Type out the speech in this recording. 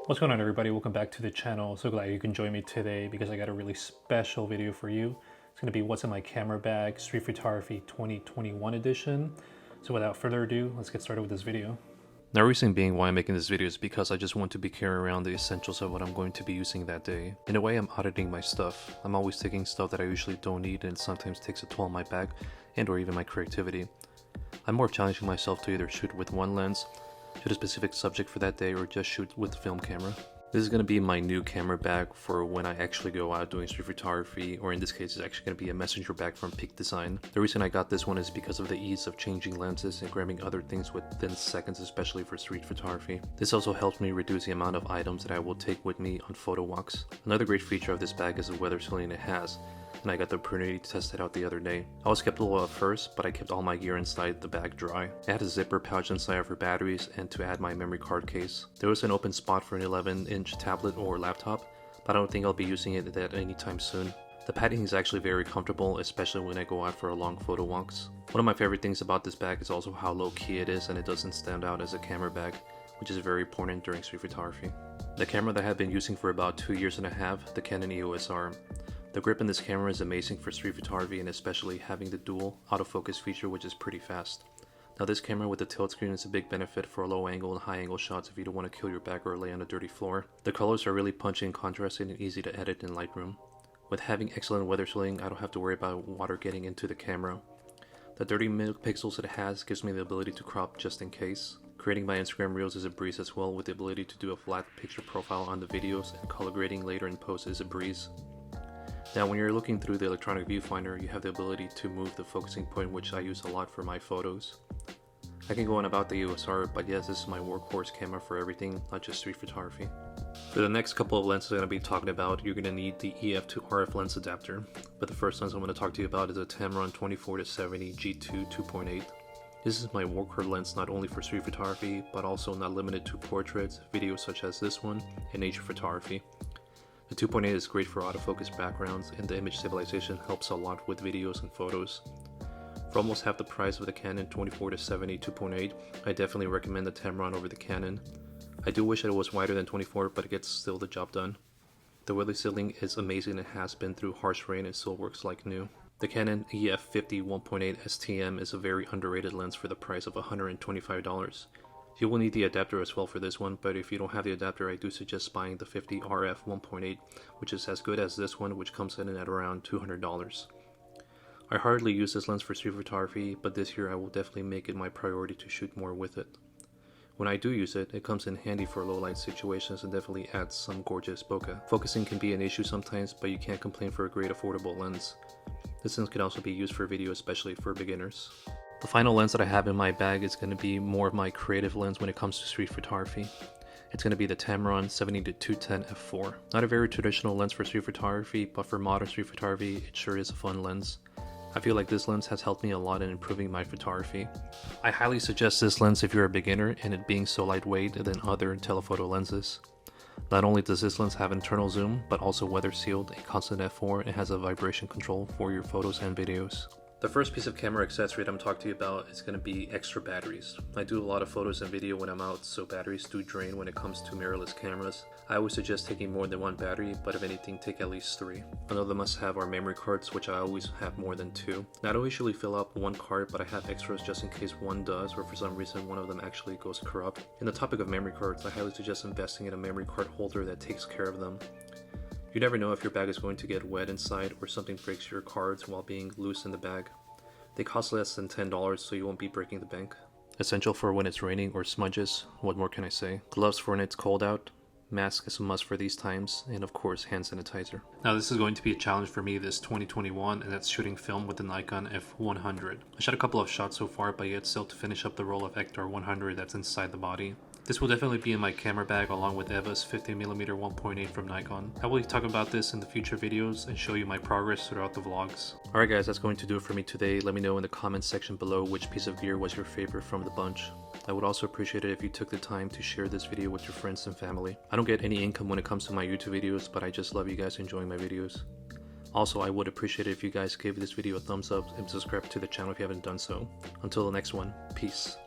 What's going on, everybody? Welcome back to the channel. So glad you can join me today because I got a really special video for you. It's going to be what's in my camera bag, Street Photography 2021 edition. So without further ado, let's get started with this video. Now, reason being why I'm making this video is because I just want to be carrying around the essentials of what I'm going to be using that day. In a way, I'm auditing my stuff. I'm always taking stuff that I usually don't need, and it sometimes takes a toll on my bag and or even my creativity. I'm more challenging myself to either shoot with one lens, shoot a specific subject for that day, or just shoot with the film camera. This is going to be my new camera bag for when I actually go out doing street photography, or in this case it's actually going to be a messenger bag from Peak Design. The reason I got this one is because of the ease of changing lenses and grabbing other things within seconds, especially for street photography. This also helps me reduce the amount of items that I will take with me on photo walks. Another great feature of this bag is the weather sealing it has, and I got the opportunity to test it out the other day. I was skeptical at first, but I kept all my gear inside the bag dry. It had a zipper pouch inside for batteries and to add my memory card case. There was an open spot for an 11-inch tablet or laptop, but I don't think I'll be using it anytime soon. The padding is actually very comfortable, especially when I go out for long photo walks. One of my favorite things about this bag is also how low key it is, and it doesn't stand out as a camera bag, which is very important during street photography. The camera that I've been using for about 2 years and a half, the Canon EOS R. The grip in this camera is amazing for street photography, and especially having the dual autofocus feature, which is pretty fast. Now, this camera with the tilt screen is a big benefit for low angle and high angle shots if you don't want to kill your back or lay on a dirty floor. The colors are really punchy and contrasting and easy to edit in Lightroom. With having excellent weather sealing, I don't have to worry about water getting into the camera. The 30 megapixels it has gives me the ability to crop just in case. Creating my Instagram Reels is a breeze as well, with the ability to do a flat picture profile on the videos, and color grading later in post is a breeze. Now, when you're looking through the electronic viewfinder, you have the ability to move the focusing point, which I use a lot for my photos. I can go on about the EOS R, but yes, this is my workhorse camera for everything, not just street photography. For the next couple of lenses I'm going to be talking about, you're going to need the EF to RF lens adapter. But the first lens I'm going to talk to you about is a Tamron 24-70 G2 2.8. This is my workhorse lens not only for street photography, but also not limited to portraits, videos such as this one, and nature photography. The 2.8 is great for autofocus backgrounds, and the image stabilization helps a lot with videos and photos. For almost half the price of the Canon 24-70 2.8, I definitely recommend the Tamron over the Canon. I do wish that it was wider than 24, but it gets still the job done. The weather sealing is amazing and has been through harsh rain and still works like new. The Canon EF 50 1.8 STM is a very underrated lens for the price of $125. You will need the adapter as well for this one, but if you don't have the adapter, I do suggest buying the 50 RF 1.8, which is as good as this one, which comes in at around $200. I hardly use this lens for street photography, but this year I will definitely make it my priority to shoot more with it. When I do use it, it comes in handy for low light situations and definitely adds some gorgeous bokeh. Focusing can be an issue sometimes, but you can't complain for a great affordable lens. This lens can also be used for video, especially for beginners. The final lens that I have in my bag is going to be more of my creative lens when it comes to street photography. It's going to be the Tamron 70-210 f4. Not a very traditional lens for street photography, but for modern street photography, it sure is a fun lens. I feel like this lens has helped me a lot in improving my photography. I highly suggest this lens if you're a beginner, and it being so lightweight than other telephoto lenses. Not only does this lens have internal zoom, but also weather sealed, a constant f4, and has a vibration control for your photos and videos. The first piece of camera accessory that I'm talking to you about is going to be extra batteries. I do a lot of photos and video when I'm out, so batteries do drain when it comes to mirrorless cameras. I always suggest taking more than one battery, but if anything, take at least 3. Another must-have are memory cards, which I always have more than 2. Now, I don't usually fill up one card, but I have extras just in case one does, or for some reason one of them actually goes corrupt. In the topic of memory cards, I highly suggest investing in a memory card holder that takes care of them. You never know if your bag is going to get wet inside or something breaks your cards while being loose in the bag. They cost less than $10, so you won't be breaking the bank. Essential for when it's raining or smudges, what more can I say? Gloves for when it's cold out, mask is a must for these times, and of course hand sanitizer. Now, this is going to be a challenge for me this 2021, and that's shooting film with the Nikon F100. I shot a couple of shots so far, but yet still to finish up the roll of Ectar 100 that's inside the body. This will definitely be in my camera bag along with Eva's 50mm 1.8 from Nikon. I will talk about this in the future videos and show you my progress throughout the vlogs. Alright guys, that's going to do it for me today. Let me know in the comments section below which piece of gear was your favorite from the bunch. I would also appreciate it if you took the time to share this video with your friends and family. I don't get any income when it comes to my YouTube videos, but I just love you guys enjoying my videos. Also, I would appreciate it if you guys gave this video a thumbs up and subscribe to the channel if you haven't done so. Until the next one, peace.